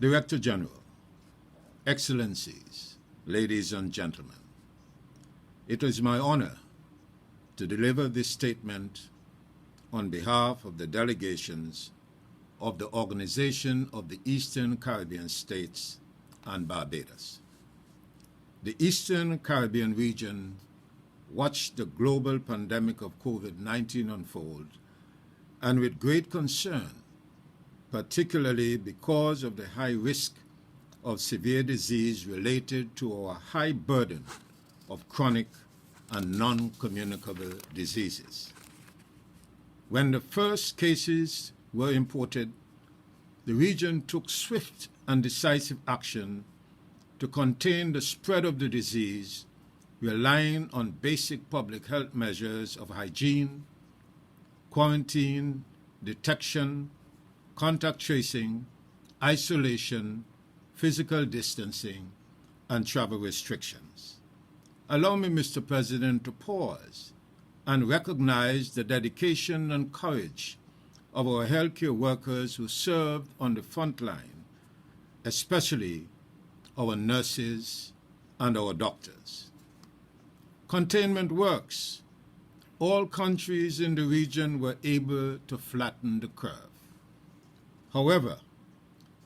Director General, Excellencies, ladies and gentlemen, it is my honor to deliver this statement on behalf of the delegations of the Organization of the Eastern Caribbean States and Barbados. The Eastern Caribbean region watched the global pandemic of COVID-19 unfold, and with great concern, particularly because of the high risk of severe disease related to our high burden of chronic and non-communicable diseases. When the first cases were imported, the region took swift and decisive action to contain the spread of the disease, relying on basic public health measures of hygiene, quarantine, detection, contact tracing, isolation, physical distancing, and travel restrictions. Allow me, Mr. President, to pause and recognize the dedication and courage of our healthcare workers who served on the front line, especially our nurses and our doctors. Containment works. All countries in the region were able to flatten the curve. However,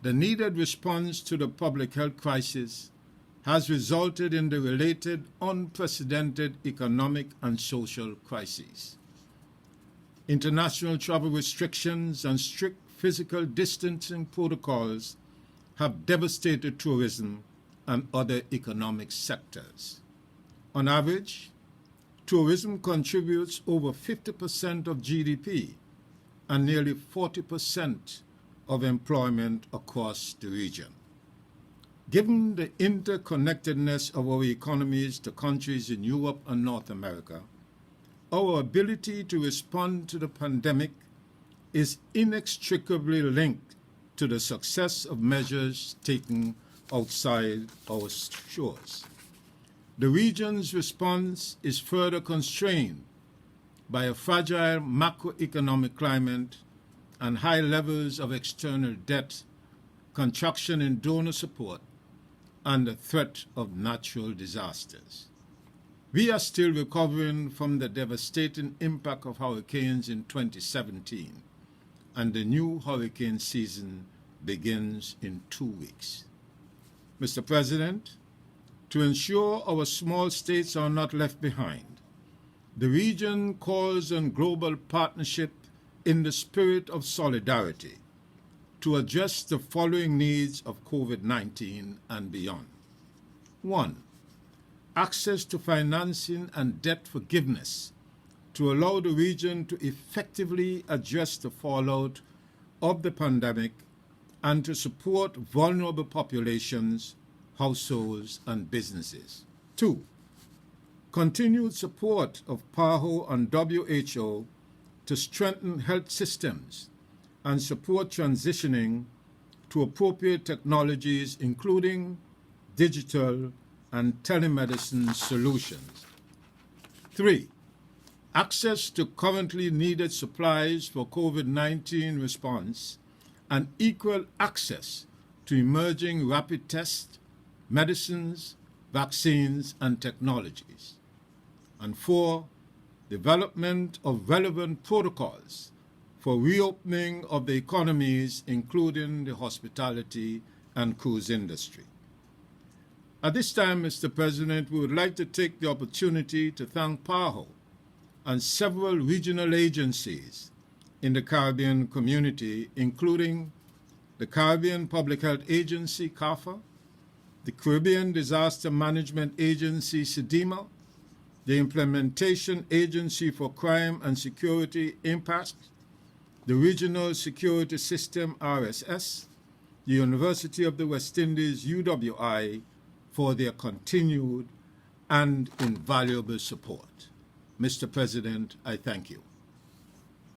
the needed response to the public health crisis has resulted in the related unprecedented economic and social crises. International travel restrictions and strict physical distancing protocols have devastated tourism and other economic sectors. On average, tourism contributes over 50% of GDP and nearly 40% of employment across the region. Given the interconnectedness of our economies to countries in Europe and North America, our ability to respond to the pandemic is inextricably linked to the success of measures taken outside our shores. The region's response is further constrained by a fragile macroeconomic climate and high levels of external debt, contraction in donor support, and the threat of natural disasters. We are still recovering from the devastating impact of hurricanes in 2017, and the new hurricane season begins in 2 weeks. Mr. President, to ensure our small states are not left behind, the region calls on global partnership in the spirit of solidarity to address the following needs of COVID-19 and beyond. 1. Access to financing and debt forgiveness to allow the region to effectively address the fallout of the pandemic and to support vulnerable populations, households, and businesses. 2. Continued support of PAHO and WHO to strengthen health systems and support transitioning to appropriate technologies, including digital and telemedicine solutions. 3. Access to currently needed supplies for COVID-19 response and equal access to emerging rapid tests, medicines, vaccines, and technologies. And 4. Development of relevant protocols for reopening of the economies, including the hospitality and cruise industry. At this time, Mr. President, we would like to take the opportunity to thank PAHO and several regional agencies in the Caribbean community, including the Caribbean Public Health Agency, CARPHA, the Caribbean Disaster Management Agency, CDEMA, the Implementation Agency for Crime and Security, IMPACT, the Regional Security System, RSS, the University of the West Indies, UWI, for their continued and invaluable support. Mr. President, I thank you.